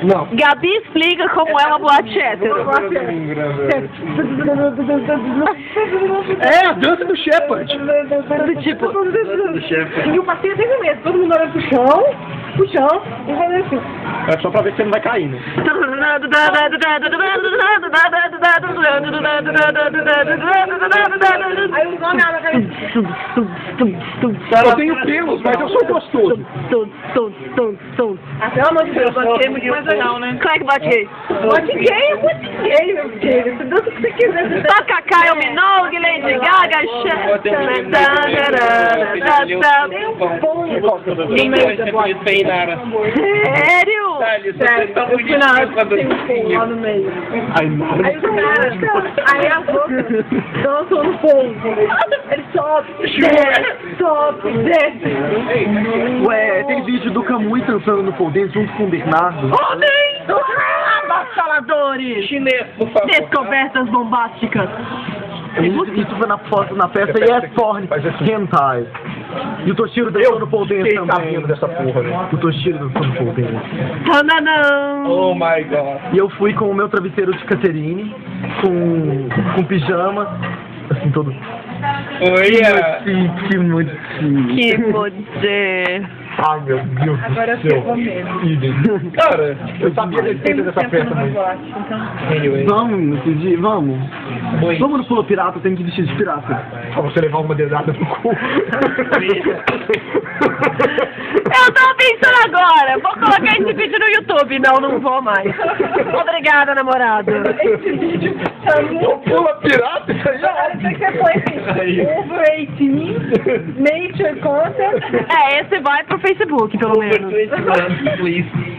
Não. Gabi explica como é uma boate hétero. É a dança do Shepard. Do tipo... E o passeio é sempre mesmo. Todo mundo olha pro chão, e vai assim. É só pra ver se você não vai cair, né? Aí os homens olham Eu tenho pelos, mas eu sou gostoso. pelo amor de Deus, bate muito mais legal, né? Como é que bate gay? Bate gay, meu filho. Você dança o que você quiser. Toca Kylie Minogue, Lady Gaga, Tem um pão no meio da boate. Sério? Eu fui na hora que tem um pão lá no meio. Ai, não. Aí os caras, aí as outras dançam no pão. Ele sobe, desce. Ué, tem vídeo do Camus dançando no pole dance junto com o Bernardo. Homem! Avassaladores! Chinês, por favor. Descobertas bombásticas. Isso foi na foto na festa e é porn, hentai. E o Toshiro dançando no pole dance também. Dessa porra, né? O Toshiro dançando no pole dance. Tananã! Oh my god. E eu fui com o meu travesseiro de Caterine, com pijama, assim, todo... Olha! Que muito chique. Que poder! Ai, meu Deus Agora do céu. eu vou mesmo. Cara, eu sabia da existência dessa festa, mas... Anyway. Vamos, esse dia, vamos. Oi. Vamos no Pulo Pirata, tem que vestir de pirata. Pra você levar uma dedada no cu. Eu tava pensando agora, vou colocar esse vídeo no YouTube. Não vou mais. Obrigada, namorado. Esse vídeo tá muito... Pula pirata, isso aí Tem que pôr assim, over 18, nature content. Esse vai pro Facebook, pelo menos. Please.